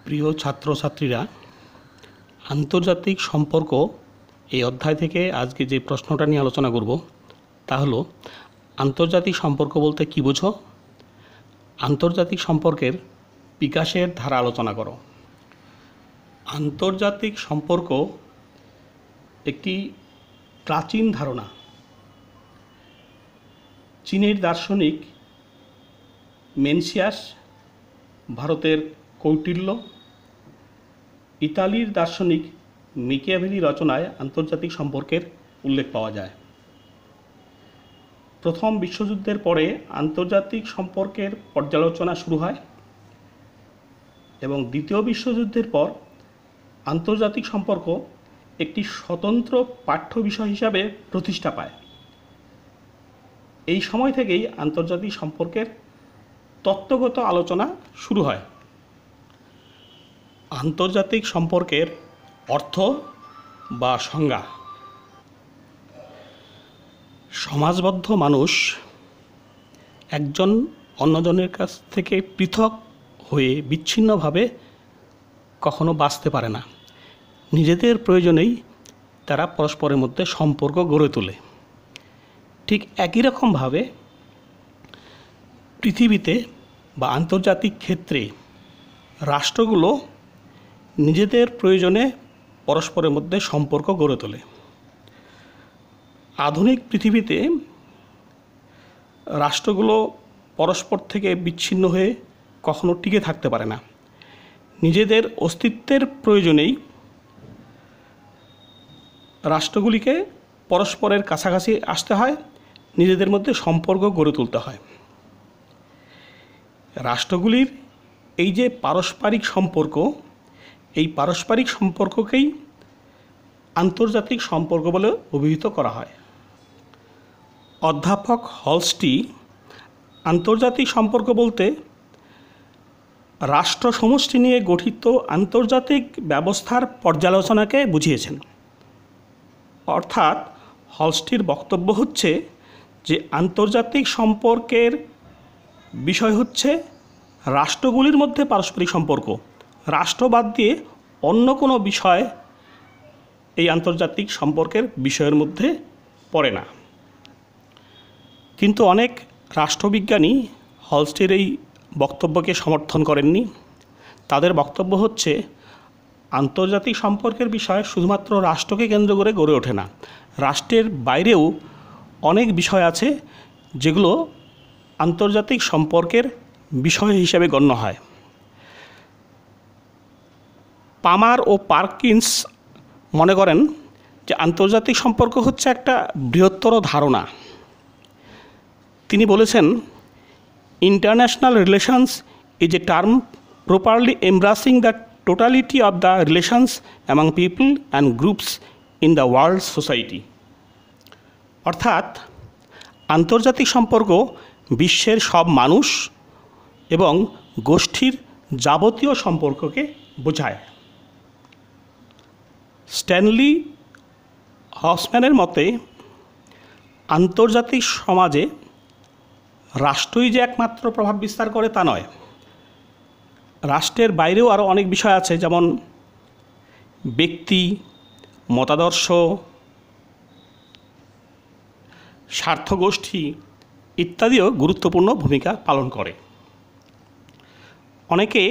প্রিয় ছাত্রছাত্রীরা, আন্তর্জাতিক সম্পর্ক এই অধ্যায় থেকে আজকে যে প্রশ্নটা নিয়ে আলোচনা করব তা হলো, আন্তর্জাতিক সম্পর্ক বলতে কী বোঝো? আন্তর্জাতিক সম্পর্কের বিকাশের ধারা আলোচনা করো। আন্তর্জাতিক সম্পর্ক একটি প্রাচীন ধারণা। চীনের দার্শনিক মেনসিয়াস, ভারতের কৌটিল্য, ইতালির দার্শনিক মিকিয়াভেলি রচনায় আন্তর্জাতিক সম্পর্কের উল্লেখ পাওয়া যায়। প্রথম বিশ্বযুদ্ধের পরে আন্তর্জাতিক সম্পর্কের পর্যালোচনা শুরু হয় এবং দ্বিতীয় বিশ্বযুদ্ধের পর আন্তর্জাতিক সম্পর্ক একটি স্বতন্ত্র পাঠ্য বিষয় হিসাবে প্রতিষ্ঠা পায়। এই সময় থেকেই আন্তর্জাতিক সম্পর্কের তত্ত্বগত আলোচনা শুরু হয়। আন্তর্জাতিক সম্পর্কের অর্থ বা সংজ্ঞা: সমাজবদ্ধ মানুষ একজন অন্যজনের কাছ থেকে পৃথক হয়ে বিচ্ছিন্নভাবে কখনো বাঁচতে পারে না। নিজেদের প্রয়োজনেই তারা পরস্পরের মধ্যে সম্পর্ক গড়ে তোলে। ঠিক একই রকমভাবে পৃথিবীতে বা আন্তর্জাতিক ক্ষেত্রে রাষ্ট্রগুলো নিজেদের প্রয়োজনে পরস্পরের মধ্যে সম্পর্ক গড়ে তোলে। আধুনিক পৃথিবীতে রাষ্ট্রগুলো পরস্পর থেকে বিচ্ছিন্ন হয়ে কখনো টিকে থাকতে পারে না। নিজেদের অস্তিত্বের প্রয়োজনেই রাষ্ট্রগুলিকে পরস্পরের কাছাকাছি আসতে হয়, নিজেদের মধ্যে সম্পর্ক গড়ে তুলতে হয়। রাষ্ট্রগুলির এই যে পারস্পরিক সম্পর্ক, এই পারস্পরিক সম্পর্ককেই আন্তর্জাতিক সম্পর্ক বলে অভিহিত করা হয়। অধ্যাপক হলস্টি আন্তর্জাতিক সম্পর্ক বলতে রাষ্ট্র সমষ্টি নিয়ে গঠিত আন্তর্জাতিক ব্যবস্থার পর্যালোচনাকে বুঝিয়েছেন। অর্থাৎ হলস্টির বক্তব্য হচ্ছে যে আন্তর্জাতিক সম্পর্কের বিষয় হচ্ছে রাষ্ট্রগুলির মধ্যে পারস্পরিক সম্পর্ক। রাষ্ট্র বাদ দিয়ে অন্য কোনো বিষয় এই আন্তর্জাতিক সম্পর্কের বিষয়ের মধ্যে পড়ে না। কিন্তু অনেক রাষ্ট্রবিজ্ঞানী হলস্টির এই বক্তব্যকে সমর্থন করেননি। তাদের বক্তব্য হচ্ছে আন্তর্জাতিক সম্পর্কের বিষয় শুধুমাত্র রাষ্ট্রকে কেন্দ্র করে গড়ে ওঠে না। রাষ্ট্রের বাইরেও অনেক বিষয় আছে যেগুলো আন্তর্জাতিক সম্পর্কের বিষয় হিসেবে গণ্য হয়। পামার ও পার্কিন্স মনে করেন যে আন্তর্জাতিক সম্পর্ক হচ্ছে একটা বৃহত্তর ধারণা। তিনি বলেছেন, international relations is a term properly embracing the totality of the relations among people and groups in the world society. অর্থাৎ আন্তর্জাতিক সম্পর্ক বিশ্বের সব মানুষ এবং গোষ্ঠীর যাবতীয় সম্পর্ককে বোঝায়। স্ট্যানলি হফম্যানের মতে আন্তর্জাতিক সমাজে রাষ্ট্রই যে একমাত্র প্রভাব বিস্তার করে তা নয়। রাষ্ট্রের বাইরেও আরও অনেক বিষয় আছে, যেমন ব্যক্তি, মতাদর্শ, স্বার্থগোষ্ঠী ইত্যাদিও গুরুত্বপূর্ণ ভূমিকা পালন করে। অনেকে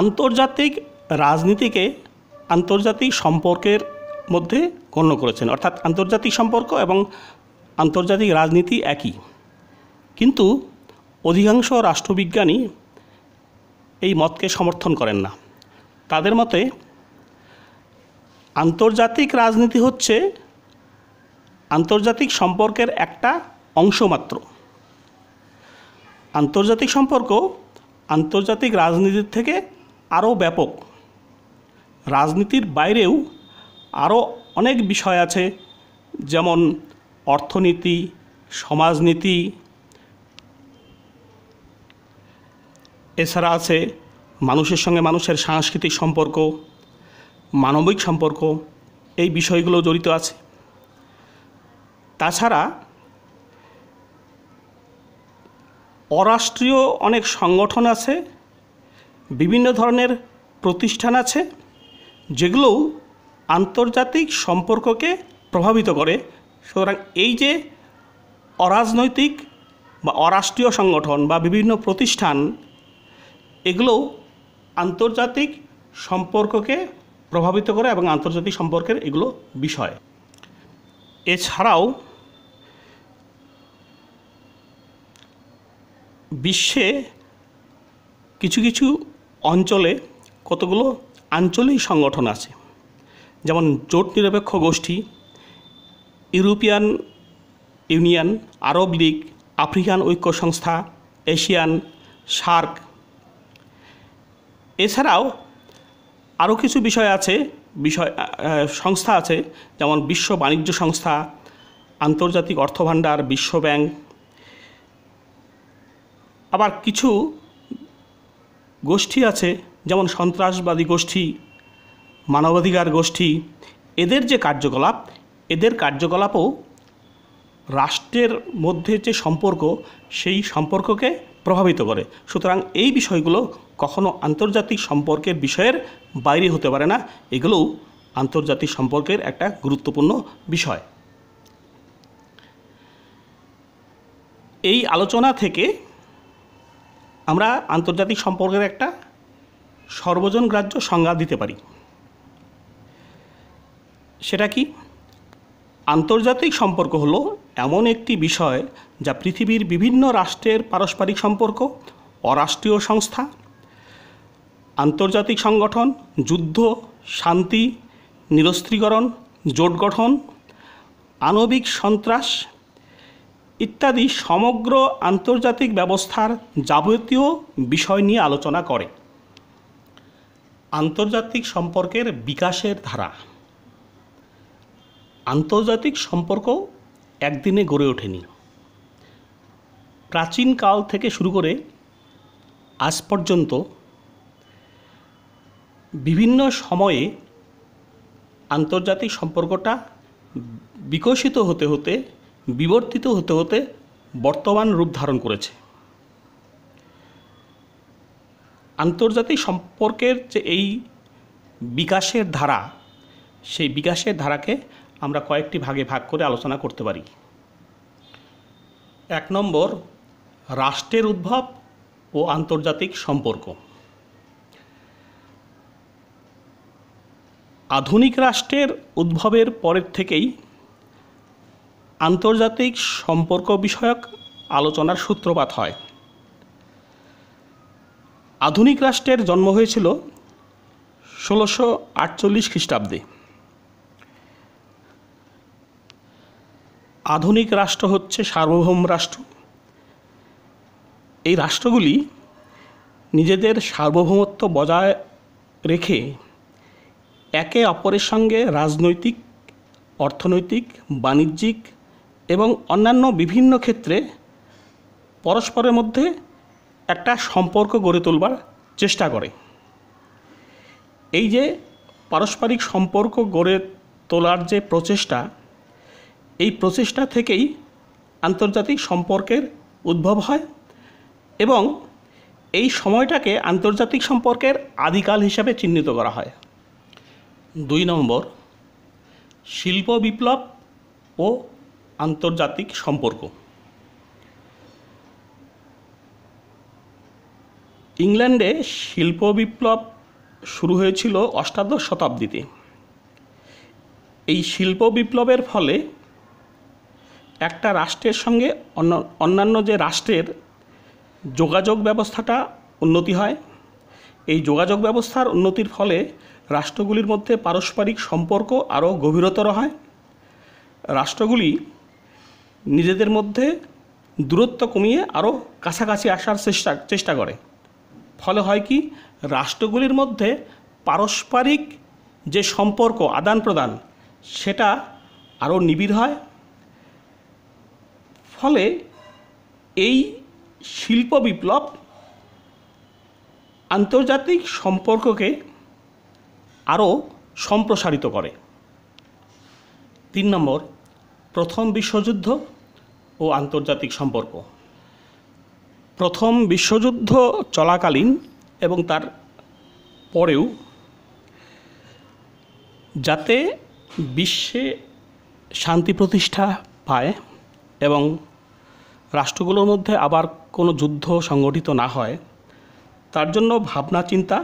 আন্তর্জাতিক রাজনীতিকে আন্তর্জাতিক সম্পর্কের মধ্যে গণ্য করেছেন। অর্থাৎ আন্তর্জাতিক সম্পর্ক এবং আন্তর্জাতিক রাজনীতি একই। কিন্তু অধিকাংশ রাষ্ট্রবিজ্ঞানী এই মতকে সমর্থন করেন না। তাদের মতে আন্তর্জাতিক রাজনীতি হচ্ছে আন্তর্জাতিক সম্পর্কের একটা অংশ মাত্র। আন্তর্জাতিক সম্পর্ক আন্তর্জাতিক রাজনীতির থেকে আরও ব্যাপক। রাজনীতির বাইরেও আরও অনেক বিষয় আছে, যেমন অর্থনীতি, সমাজনীতি, এছাড়া আছে মানুষের সঙ্গে মানুষের সাংস্কৃতিক সম্পর্ক, মানবিক সম্পর্ক, এই বিষয়গুলো জড়িত আছে। তাছাড়া অরাষ্ট্রীয় অনেক সংগঠন আছে বিভিন্ন ধরনের প্রতিষ্ঠান আছে যেগুলোও আন্তর্জাতিক সম্পর্ককে প্রভাবিত করে। সুতরাং এই যে অরাজনৈতিক বা অরাষ্ট্রীয় সংগঠন বা বিভিন্ন প্রতিষ্ঠান, এগুলোও আন্তর্জাতিক সম্পর্ককে প্রভাবিত করে এবং আন্তর্জাতিক সম্পর্কের এগুলো বিষয়। এছাড়াও বিশ্বে কিছু কিছু অঞ্চলে কতগুলো আঞ্চলিক সংগঠন আছে, যেমন জোট নিরপেক্ষ গোষ্ঠী, ইউরোপিয়ান ইউনিয়ন, আরব লীগ, আফ্রিকান ঐক্য সংস্থা, এশিয়ান, সার্ক। এছাড়াও আরও কিছু সংস্থা আছে, যেমন বিশ্ব বাণিজ্য সংস্থা, আন্তর্জাতিক অর্থভাণ্ডার, বিশ্ব ব্যাংক। আবার কিছু গোষ্ঠী আছে যেমন সন্ত্রাসবাদী গোষ্ঠী, মানবাধিকার গোষ্ঠী। এদের কার্যকলাপও রাষ্ট্রের মধ্যে যে সম্পর্ক, সেই সম্পর্ককে প্রভাবিত করে। সুতরাং এই বিষয়গুলো কখনো আন্তর্জাতিক সম্পর্কের বিষয়ের বাইরে হতে পারে না, এগুলোও আন্তর্জাতিক সম্পর্কের একটা গুরুত্বপূর্ণ বিষয়। এই আলোচনা থেকে আমরা আন্তর্জাতিক সম্পর্কের একটা সর্বজনগ্রাহ্য সংজ্ঞা দিতে পারি। সেটা কি? আন্তর্জাতিক সম্পর্ক হলো এমন একটি বিষয় যা পৃথিবীর বিভিন্ন রাষ্ট্রের পারস্পরিক সম্পর্ক, অরাষ্ট্রীয় সংস্থা, আন্তর্জাতিক সংগঠন, যুদ্ধ, শান্তি, নিরস্ত্রীকরণ, জোট গঠন, আণবিক সন্ত্রাস ইত্যাদি সমগ্র আন্তর্জাতিক ব্যবস্থার যাবতীয় বিষয় নিয়ে আলোচনা করে। আন্তর্জাতিক সম্পর্কের বিকাশের ধারা। আন্তর্জাতিক সম্পর্ক একদিনে গড়ে ওঠেনি। প্রাচীনকাল থেকে শুরু করে আজ পর্যন্ত বিভিন্ন সময়ে আন্তর্জাতিক সম্পর্কটা বিকশিত হতে হতে, বিবর্তিত হতে হতে বর্তমান রূপ ধারণ করেছে। আন্তর্জাতিক সম্পর্কের যে এই বিকাশের ধারা, সেই বিকাশের ধারাকে আমরা কয়েকটি ভাগে ভাগ করে আলোচনা করতে পারি। 1 নম্বর, রাষ্ট্রের উদ্ভব ও আন্তর্জাতিক সম্পর্ক। আধুনিক রাষ্ট্রের উদ্ভবের পরের থেকেই আন্তর্জাতিক সম্পর্ক বিষয়ক আলোচনার সূত্রপাত হয়। আধুনিক রাষ্ট্রের জন্ম হয়েছিল 1648 খ্রিস্টাব্দে। আধুনিক রাষ্ট্র হচ্ছে সার্বভৌম রাষ্ট্র। এই রাষ্ট্রগুলি নিজেদের সার্বভৌমত্ব বজায় রেখে একে অপরের সঙ্গে রাজনৈতিক, অর্থনৈতিক, বাণিজ্যিক এবং অন্যান্য বিভিন্ন ক্ষেত্রে পরস্পরের মধ্যে একটা সম্পর্ক গড়ে তোলবার চেষ্টা করে। এই যে পারস্পরিক সম্পর্ক গড়ে তোলার যে প্রচেষ্টা, এই প্রচেষ্টা থেকেই আন্তর্জাতিক সম্পর্কের উদ্ভব হয় এবং এই সময়টাকে আন্তর্জাতিক সম্পর্কের আদিকাল হিসাবে চিহ্নিত করা হয়। 2 নম্বর, শিল্প বিপ্লব ও আন্তর্জাতিক সম্পর্ক। ইংল্যান্ডে শিল্প বিপ্লব শুরু হয়েছিল অষ্টাদশ শতাব্দীতে। এই শিল্প বিপ্লবের ফলে একটা রাষ্ট্রের সঙ্গে অন্যান্য যে রাষ্ট্রের যোগাযোগ ব্যবস্থাটা উন্নতি হয়। এই যোগাযোগ ব্যবস্থার উন্নতির ফলে রাষ্ট্রগুলির মধ্যে পারস্পরিক সম্পর্ক আরও গভীরতর হয়। রাষ্ট্রগুলি নিজেদের মধ্যে দূরত্ব কমিয়ে আরও কাছাকাছি আসার চেষ্টা করে। ফলে হয় কি, রাষ্ট্রগুলির মধ্যে পারস্পরিক যে সম্পর্ক আদান প্রদান, সেটা আরও নিবিড় হয়। ফলে এই শিল্প বিপ্লব আন্তর্জাতিক সম্পর্ককে আরও সম্প্রসারিত করে। 3 নম্বর, প্রথম বিশ্বযুদ্ধ ও আন্তর্জাতিক সম্পর্ক। প্রথম বিশ্বযুদ্ধ চলাকালীন এবং তার পরেও যাতে বিশ্বে শান্তি প্রতিষ্ঠা পায় এবং রাষ্ট্রগুলোর মধ্যে আবার কোনো যুদ্ধ সংগঠিত না হয়, তার জন্য ভাবনা চিন্তা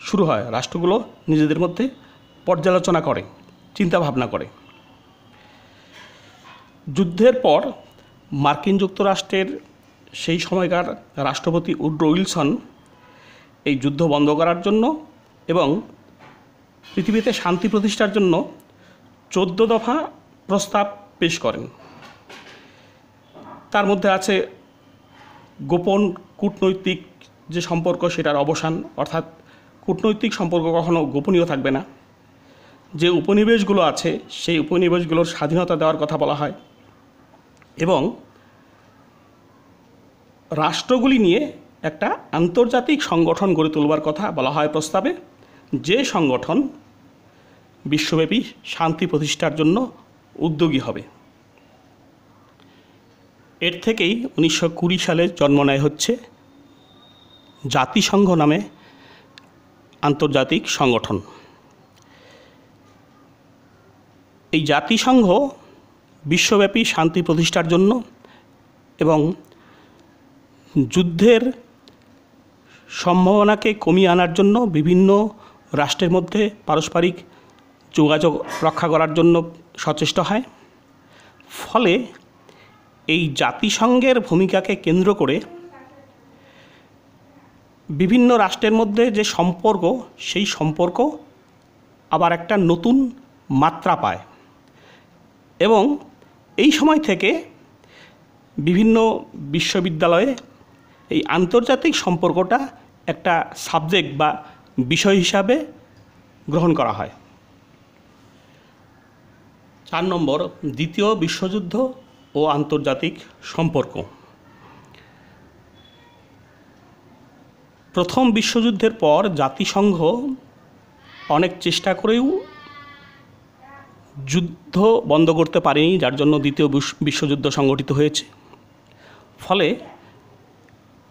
শুরু হয়। রাষ্ট্রগুলো নিজেদের মধ্যে পর্যালোচনা করে, চিন্তা ভাবনা করে। যুদ্ধের পর মার্কিন যুক্তরাষ্ট্রের সেই সময়কার রাষ্ট্রপতি উড্রো উইলসন এই যুদ্ধ বন্ধ করার জন্য এবং পৃথিবীতে শান্তি প্রতিষ্ঠার জন্য 14 দফা প্রস্তাব পেশ করেন। তার মধ্যে আছে গোপন কূটনৈতিক যে সম্পর্ক সেটার অবসান, অর্থাৎ কূটনৈতিক সম্পর্ক কখনো গোপনীয় থাকবে না। যে উপনিবেশগুলো আছে সেই উপনিবেশগুলোর স্বাধীনতা দেওয়ার কথা বলা হয় এবং রাষ্ট্রগুলি নিয়ে একটা আন্তর্জাতিক সংগঠন গড়ে তোলবার কথা বলা হয় প্রস্তাবে, যে সংগঠন বিশ্বব্যাপী শান্তি প্রতিষ্ঠার জন্য উদ্যোগী হবে। এর থেকেই 1920 সালে জন্ম নেয় হচ্ছে জাতিসংঘ নামে আন্তর্জাতিক সংগঠন। এই জাতিসংঘ বিশ্বব্যাপী শান্তি প্রতিষ্ঠার জন্য এবং যুদ্ধের সম্ভাবনাকে কমিয়ে আনার জন্য বিভিন্ন রাষ্ট্রের মধ্যে পারস্পরিক যোগাযোগ রক্ষা করার জন্য সচেষ্ট হয়। ফলে এই জাতিসংঘের ভূমিকাকে কেন্দ্র করে বিভিন্ন রাষ্ট্রের মধ্যে যে সম্পর্ক, সেই সম্পর্ক আবার একটা নতুন মাত্রা পায় এবং এই সময় থেকে বিভিন্ন বিশ্ববিদ্যালয়ে এই আন্তর্জাতিক সম্পর্কটা একটা সাবজেক্ট বা বিষয় হিসাবে গ্রহণ করা হয়। 4 নম্বর, দ্বিতীয় বিশ্বযুদ্ধ ও আন্তর্জাতিক সম্পর্ক। প্রথম বিশ্বযুদ্ধের পর জাতিসংঘ অনেক চেষ্টা করেও যুদ্ধ বন্ধ করতে পারেনি, যার জন্য দ্বিতীয় বিশ্বযুদ্ধ সংগঠিত হয়েছে। ফলে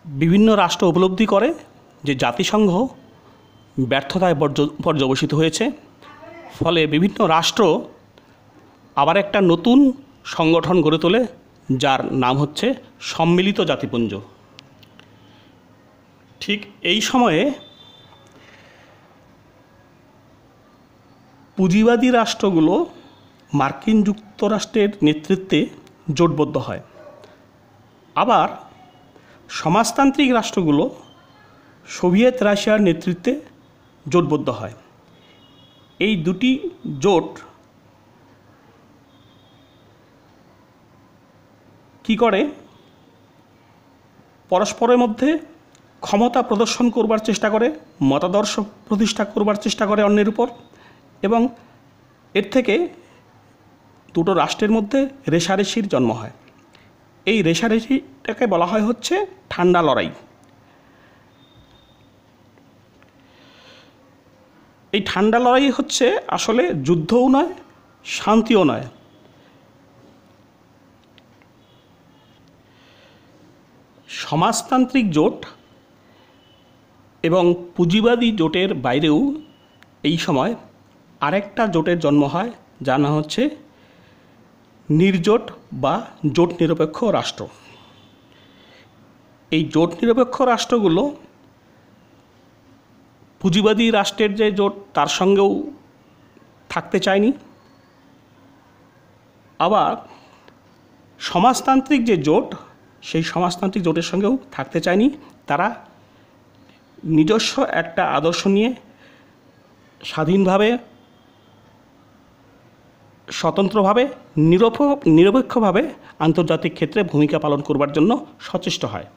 বিভিন্ন রাষ্ট্র উপলব্ধি করে যে জাতিসংঘ ব্যর্থতায় পর্যবসিত হয়েছে। ফলে বিভিন্ন রাষ্ট্র আবার একটা নতুন সংগঠন গড়ে তোলে, যার নাম হচ্ছে সম্মিলিত জাতিপুঞ্জ। ঠিক এই সময়ে পুঁজিবাদী রাষ্ট্রগুলো মার্কিন যুক্তরাষ্ট্রের নেতৃত্বে জোটবদ্ধ হয়, আবার সমাজতান্ত্রিক রাষ্ট্রগুলো সোভিয়েত রাশিয়ার নেতৃত্বে জোটবদ্ধ হয়। এই দুটি জোট কি করে, পরস্পরের মধ্যে ক্ষমতা প্রদর্শন করবার চেষ্টা করে, মতাদর্শ প্রতিষ্ঠা করবার চেষ্টা করে অন্যের উপর, এবং এর থেকে দুটো রাষ্ট্রের মধ্যে রেষারেষির জন্ম হয়। এই রেষারেষিটাকে বলা হয় হচ্ছে ঠান্ডা লড়াই। এই ঠান্ডা লড়াই হচ্ছে আসলে যুদ্ধও নয়, শান্তিও নয়। সমাজতান্ত্রিক জোট এবং পুঁজিবাদী জোটের বাইরেও এই সময় আরেকটা জোটের জন্ম হয়, যার নাম হচ্ছে নির্জোট বা জোট নিরপেক্ষ রাষ্ট্র। এই জোট নিরপেক্ষ রাষ্ট্রগুলো পুঁজিবাদী রাষ্ট্রের যে জোট তার সঙ্গেও থাকতে চায়নি, আবার সমাজতান্ত্রিক যে জোট সেই সমাজতান্ত্রিক জোটের সঙ্গেও থাকতে চায়নি। তারা নিজস্ব একটা আদর্শ নিয়ে স্বাধীনভাবে, স্বতন্ত্রভাবে, নিরপেক্ষভাবে আন্তর্জাতিক ক্ষেত্রে ভূমিকা পালন করবার জন্য সচেষ্ট হয়।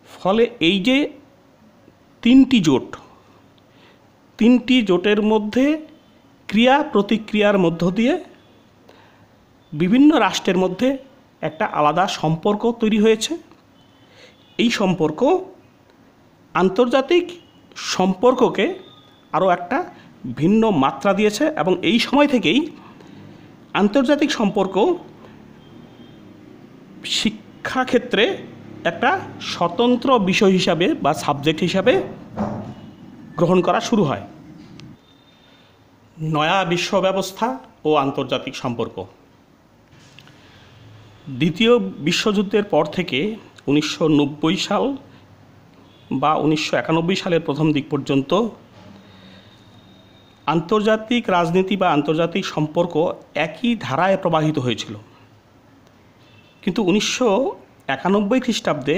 ফলে এই যে তিনটি জোটের মধ্যে ক্রিয়া প্রতিক্রিয়ার মধ্য দিয়ে বিভিন্ন রাষ্ট্রের মধ্যে একটা আলাদা সম্পর্ক তৈরি হয়েছে। এই সম্পর্ক আন্তর্জাতিক সম্পর্ককে আরও একটা ভিন্ন মাত্রা দিয়েছে এবং এই সময় থেকেই আন্তর্জাতিক সম্পর্ক শিক্ষাক্ষেত্রে একটা স্বতন্ত্র বিষয় হিসাবে বা সাবজেক্ট হিসাবে গ্রহণ করা শুরু হয়। নয়া বিশ্ব ব্যবস্থা ও আন্তর্জাতিক সম্পর্ক। দ্বিতীয় বিশ্বযুদ্ধের পর থেকে 1990 সাল বা 1991 সালের প্রথম দিক পর্যন্ত আন্তর্জাতিক রাজনীতি বা আন্তর্জাতিক সম্পর্ক একই ধারায় প্রবাহিত হয়েছিল। কিন্তু 1991 খ্রিস্টাব্দে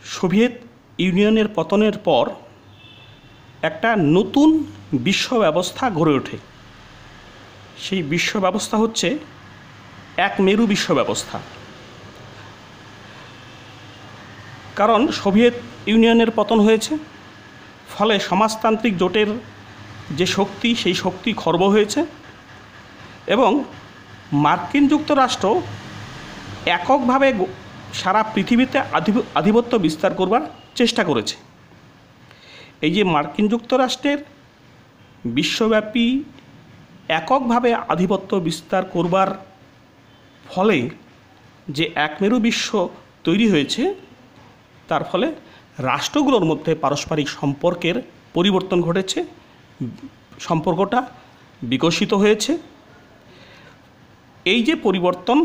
সোভিয়েত ইউনিয়নের পতনের পর একটা নতুন বিশ্ব ব্যবস্থা গড়ে ওঠে। সেই বিশ্ব ব্যবস্থা হচ্ছে এক মেরু বিশ্ব ব্যবস্থা। কারণ সোভিয়েত ইউনিয়নের পতন হয়েছে, ফলে সমাজতান্ত্রিক জোটের যে শক্তি, সেই শক্তি খর্ব হয়েছে এবং মার্কিন যুক্তরাষ্ট্র এককভাবে সারা পৃথিবীতে আধিপত্য বিস্তার করবার চেষ্টা করেছে। এই যে মার্কিন যুক্তরাষ্ট্রের বিশ্বব্যাপী এককভাবে আধিপত্য বিস্তার করবার ফলে যে একমেরু বিশ্ব তৈরি হয়েছে, তার ফলে রাষ্ট্রগুলোর মধ্যে পারস্পরিক সম্পর্কের পরিবর্তন ঘটেছে, সম্পর্কটা বিকশিত হয়েছে। এই যে পরিবর্তন,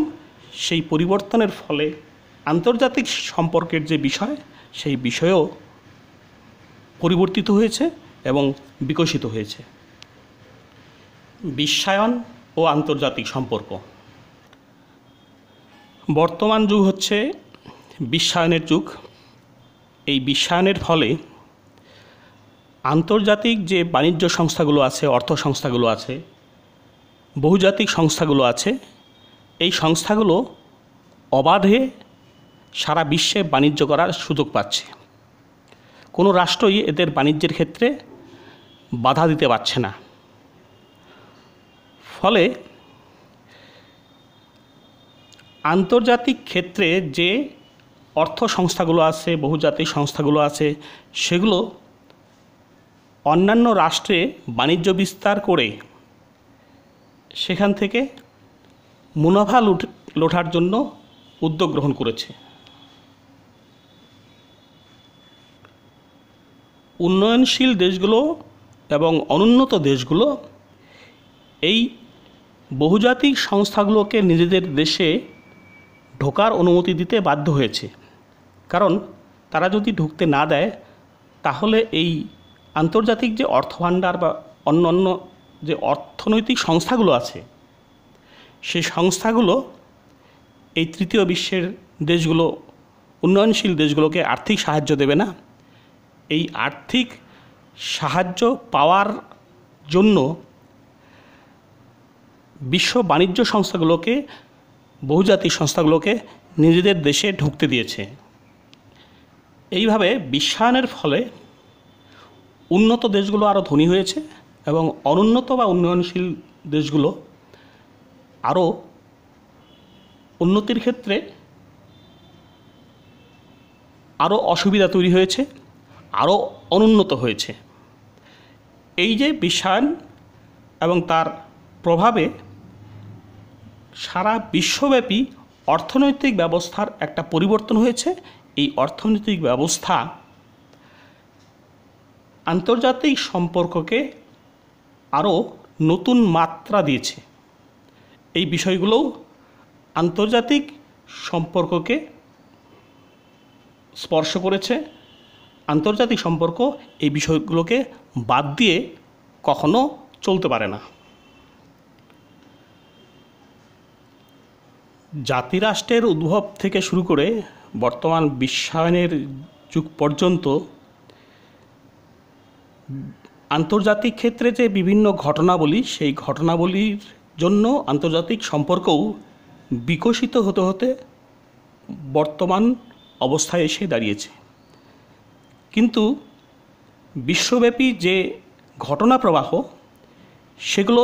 সেই পরিবর্তনের ফলে আন্তর্জাতিক সম্পর্কের যে বিষয়, সেই বিষয়ও পরিবর্তিত হয়েছে এবং বিকশিত হয়েছে। বিশ্বায়ন ও আন্তর্জাতিক সম্পর্ক। বর্তমান যুগ হচ্ছে বিশ্বায়নের যুগ। এই বিশ্বায়নের ফলে আন্তর্জাতিক যে বাণিজ্য সংস্থাগুলো আছে, অর্থ সংস্থাগুলো আছে, বহুজাতিক সংস্থাগুলো আছে, এই সংস্থাগুলো অবাধে সারা বিশ্বে বাণিজ্য করার সুযোগ পাচ্ছে। কোনো রাষ্ট্রই এদের বাণিজ্যের ক্ষেত্রে বাধা দিতে পারছে না। ফলে আন্তর্জাতিক ক্ষেত্রে যে অর্থ সংস্থাগুলো আছে, বহুজাতিক সংস্থাগুলো আছে, সেগুলো অন্যান্য রাষ্ট্রে বাণিজ্য বিস্তার করে সেখান থেকে মুনাফা লোটার জন্য উদ্যোগ গ্রহণ করেছে। উন্নয়নশীল দেশগুলো এবং অনুন্নত দেশগুলো এই বহুজাতিক সংস্থাগুলোকে নিজেদের দেশে ঢোকার অনুমতি দিতে বাধ্য হয়েছে। কারণ তারা যদি ঢুকতে না দেয়, তাহলে এই আন্তর্জাতিক যে অর্থভাণ্ডার বা অন্যান্য যে অর্থনৈতিক সংস্থাগুলো আছে, সেই সংস্থাগুলো এই তৃতীয় বিশ্বের দেশগুলো, উন্নয়নশীল দেশগুলোকে আর্থিক সাহায্য দেবে না। এই আর্থিক সাহায্য পাওয়ার জন্য বিশ্ব বাণিজ্য সংস্থাগুলোকে, বহুজাতিক সংস্থাগুলোকে নিজেদের দেশে ঢুকতে দিয়েছে। এইভাবে বিশ্বায়নের ফলে উন্নত দেশগুলো আরও ধনী হয়েছে এবং অনুন্নত বা উন্নয়নশীল দেশগুলো আরও উন্নতির ক্ষেত্রে আরও অসুবিধা তৈরি হয়েছে, আরও অনুন্নত হয়েছে। এই যে বিশ্বায়ন এবং তার প্রভাবে সারা বিশ্বব্যাপী অর্থনৈতিক ব্যবস্থার একটা পরিবর্তন হয়েছে। এই অর্থনৈতিক ব্যবস্থা আন্তর্জাতিক সম্পর্ককে আরও নতুন মাত্রা দিয়েছে। এই বিষয়গুলোও আন্তর্জাতিক সম্পর্ককে স্পর্শ করেছে। আন্তর্জাতিক সম্পর্ক এই বিষয়গুলোকে বাদ দিয়ে কখনো চলতে পারে না। জাতিরাষ্ট্রের উদ্ভব থেকে শুরু করে বর্তমান বিশ্বায়নের যুগ পর্যন্ত আন্তর্জাতিক ক্ষেত্রে যে বিভিন্ন ঘটনাবলী, সেই ঘটনাবলীর জন্য আন্তর্জাতিক সম্পর্কও বিকশিত হতে হতে বর্তমান অবস্থায় এসে দাঁড়িয়েছে। কিন্তু বিশ্বব্যাপী যে ঘটনা প্রবাহ, সেগুলো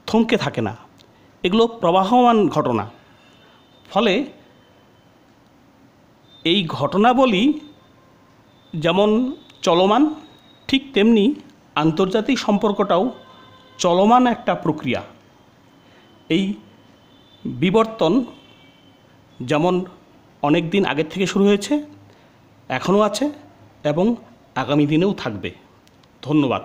থমকে থাকে না, এগুলো প্রবাহমান ঘটনা। ফলে এই ঘটনাবলী যেমন চলমান, ঠিক তেমনি আন্তর্জাতিক সম্পর্কটাও চলমান একটা প্রক্রিয়া। এই বিবর্তন যেমন অনেক দিন আগের থেকে শুরু হয়েছে, এখনও আছে এবং আগামী দিনেও থাকবে। ধন্যবাদ।